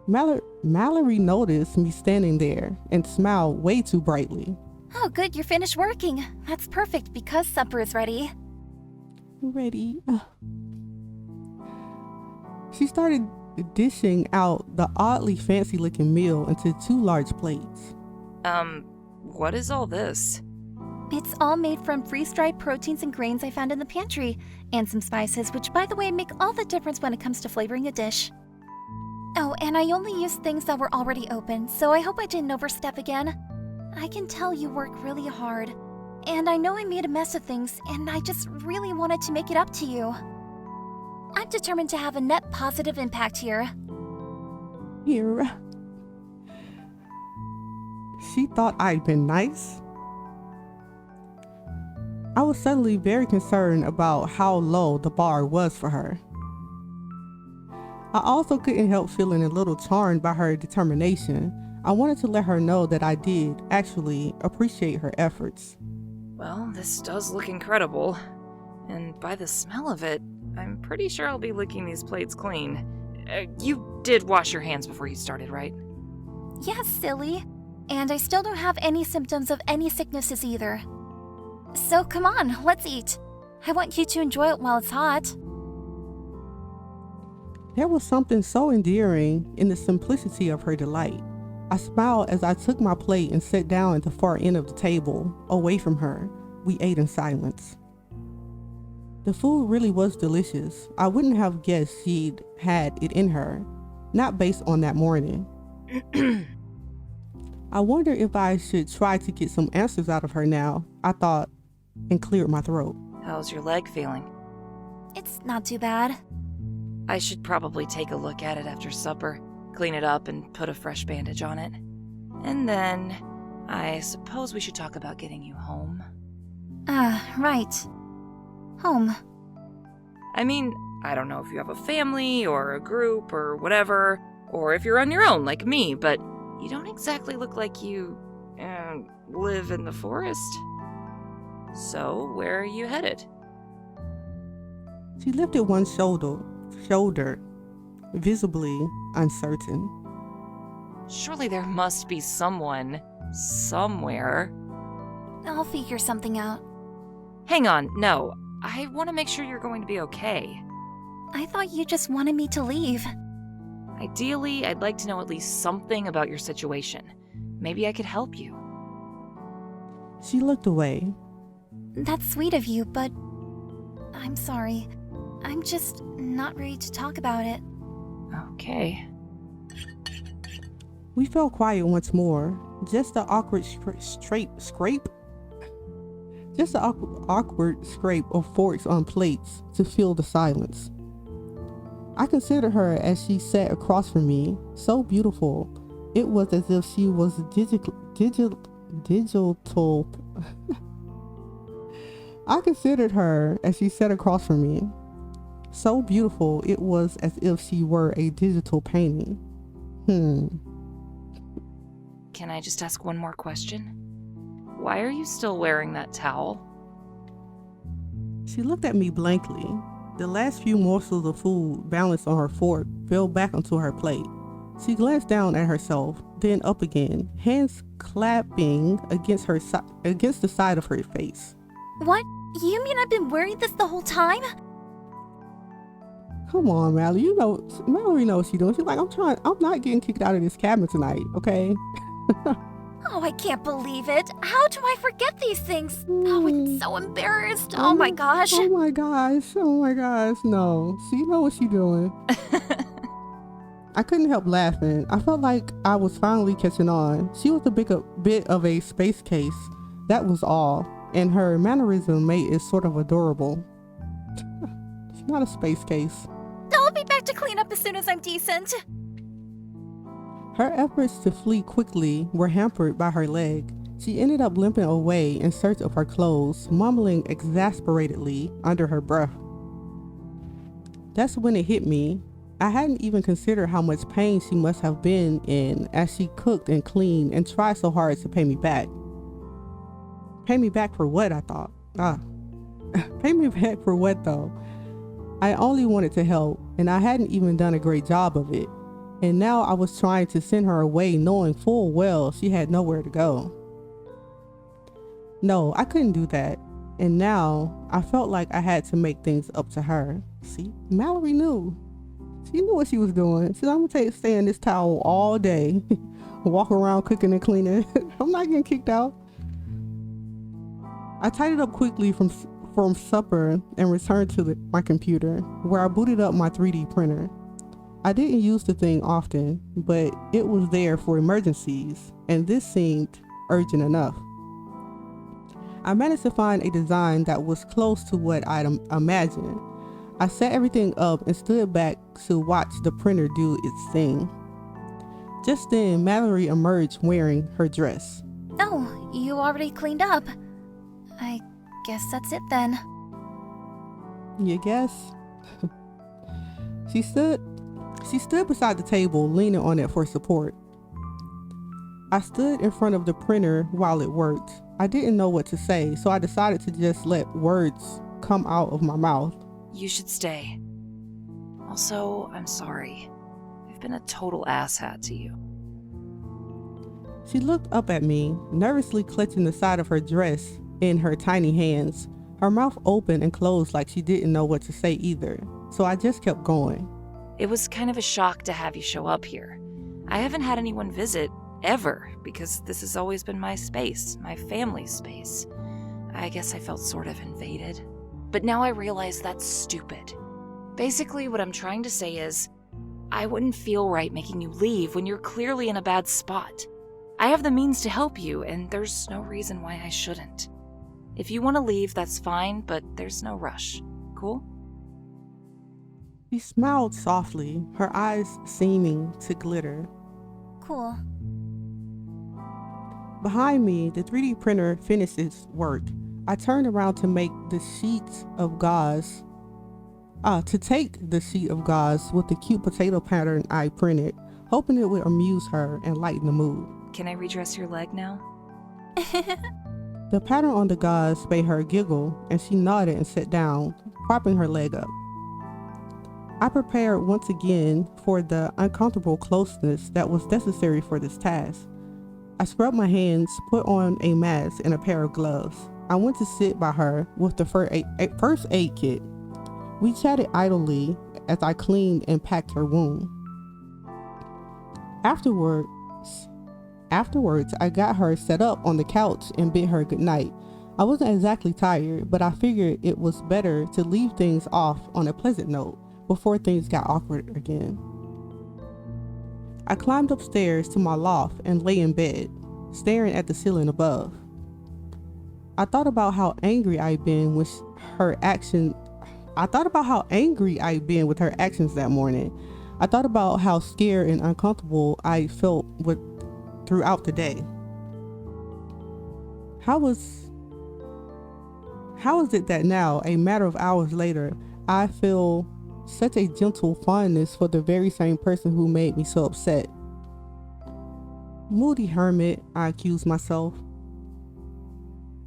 Mallory noticed me standing there and smiled way too brightly. Oh, good, you're finished working. That's perfect because supper is ready. Ready? She started dishing out the oddly fancy-looking meal into 2 large plates. What is all this? It's all made from freeze-dried proteins and grains I found in the pantry, and some spices, which, by the way, make all the difference when it comes to flavoring a dish. Oh, and I only used things that were already open, so I hope I didn't overstep again. I can tell you work really hard, and I know I made a mess of things, and I just really wanted to make it up to you. I'm determined to have a net positive impact here. Here. She thought I'd been nice? I was suddenly very concerned about how low the bar was for her. I also couldn't help feeling a little charmed by her determination. I wanted to let her know that I did actually appreciate her efforts. Well, this does look incredible. And by the smell of it, I'm pretty sure I'll be licking these plates clean. You did wash your hands before you started, right? Yes, silly. And I still don't have any symptoms of any sicknesses either. So come on, let's eat. I want you to enjoy it while it's hot. There was something so endearing in the simplicity of her delight. I smiled as I took my plate and sat down at the far end of the table, away from her. We ate in silence. The food really was delicious. I wouldn't have guessed she'd had it in her, not based on that morning. I wonder if I should try to get some answers out of her now, I thought, and cleared my throat. How's your leg feeling? It's not too bad. I should probably take a look at it after supper, clean it up, and put a fresh bandage on it. And then, I suppose we should talk about getting you home. Right. Home. I mean, I don't know if you have a family or a group or whatever, or if you're on your own like me, but you don't exactly look like you live in the forest. So, where are you headed? She lifted one shoulder, visibly uncertain. Surely there must be someone, somewhere. I'll figure something out. Hang on, no. I want to make sure you're going to be okay. I thought you just wanted me to leave. Ideally, I'd like to know at least something about your situation. Maybe I could help you. She looked away. That's sweet of you, but I'm sorry. I'm just not ready to talk about it. Okay. We fell quiet once more. Just the awkward scrape. Just the awkward scrape of forks on plates to fill the silence. I considered her as she sat across from me, so beautiful. It was as if she was digital. I considered her as she sat across from me, so beautiful. It was as if she were a digital painting. Can I just ask one more question? Why are you still wearing that towel? She looked at me blankly. The last few morsels of food balanced on her fork fell back onto her plate. She glanced down at herself, then up again, hands clapping against the side of her face. What? You mean I've been wearing this the whole time? Come on, Mallory. Mallory knows what she's doing. She's like, I'm not getting kicked out of this cabin tonight, okay? Oh, I can't believe it. How do I forget these things? Oh, I'm so embarrassed. Oh my gosh. Oh my gosh. No. She knows what she's doing. I couldn't help laughing. I felt like I was finally catching on. She was a bit of a space case. That was all. And her mannerism made it sort of adorable. She's not a space case. I'll be back to clean up as soon as I'm decent. Her efforts to flee quickly were hampered by her leg. She ended up limping away in search of her clothes, mumbling exasperatedly under her breath. That's when it hit me. I hadn't even considered how much pain she must have been in as she cooked and cleaned and tried so hard to pay me back. Pay me back for what, I thought. Pay me back for what, though? I only wanted to help, and I hadn't even done a great job of it. And now I was trying to send her away knowing full well she had nowhere to go. No, I couldn't do that. And now I felt like I had to make things up to her. See, Mallory knew. She knew what she was doing. She said, I'm gonna stay in this towel all day. Walk around cooking and cleaning. I'm not getting kicked out. I tidied up quickly from supper and returned to my computer, where I booted up my 3D printer. I didn't use the thing often, but it was there for emergencies, and this seemed urgent enough. I managed to find a design that was close to what I'd imagined. I set everything up and stood back to watch the printer do its thing. Just then, Mallory emerged wearing her dress. Oh, you already cleaned up. I guess that's it then. You guess? She stood beside the table, leaning on it for support. I stood in front of the printer while it worked. I didn't know what to say, so I decided to just let words come out of my mouth. You should stay. Also, I'm sorry. I've been a total asshat to you. She looked up at me, nervously clutching the side of her dress in her tiny hands, her mouth open and closed like she didn't know what to say either, so I just kept going. It was kind of a shock to have you show up here. I haven't had anyone visit, ever, because this has always been my space, my family's space. I guess I felt sort of invaded. But now I realize that's stupid. Basically, what I'm trying to say is, I wouldn't feel right making you leave when you're clearly in a bad spot. I have the means to help you, and there's no reason why I shouldn't. If you want to leave, that's fine, but there's no rush. Cool? She smiled softly, her eyes seeming to glitter. Cool. Behind me, the 3D printer finished its work. I turned around to make the sheets of gauze. To take the sheet of gauze with the cute potato pattern I printed, hoping it would amuse her and lighten the mood. Can I redress your leg now? The pattern on the gauze made her giggle, and she nodded and sat down, propping her leg up. I prepared once again for the uncomfortable closeness that was necessary for this task. I scrubbed my hands, put on a mask and a pair of gloves. I went to sit by her with the first aid kit. We chatted idly as I cleaned and packed her wound. Afterwards, I got her set up on the couch and bid her goodnight. I wasn't exactly tired, but I figured it was better to leave things off on a pleasant note before things got awkward again. I climbed upstairs to my loft and lay in bed, staring at the ceiling above. I thought about how angry I'd been with her actions that morning. I thought about how scared and uncomfortable I felt throughout the day. How is it that now, a matter of hours later, I feel such a gentle fondness for the very same person who made me so upset? Moody hermit, I accused myself.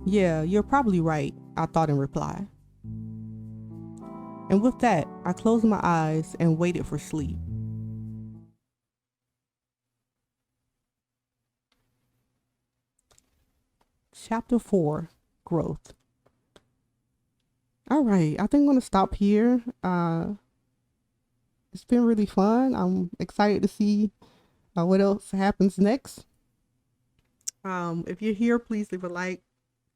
Yeah, you're probably right, I thought in reply. And with that, I closed my eyes and waited for sleep. Chapter 4, Growth. All right, I think I'm gonna stop here. It's been really fun. I'm excited to see what else happens next. If you're here, please leave a like,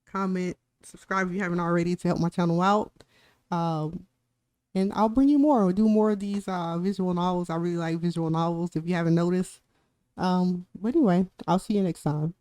comment, subscribe if you haven't already to help my channel out. And I'll bring you more. We'll do more of these visual novels. I really like visual novels if you haven't noticed. But anyway, I'll see you next time.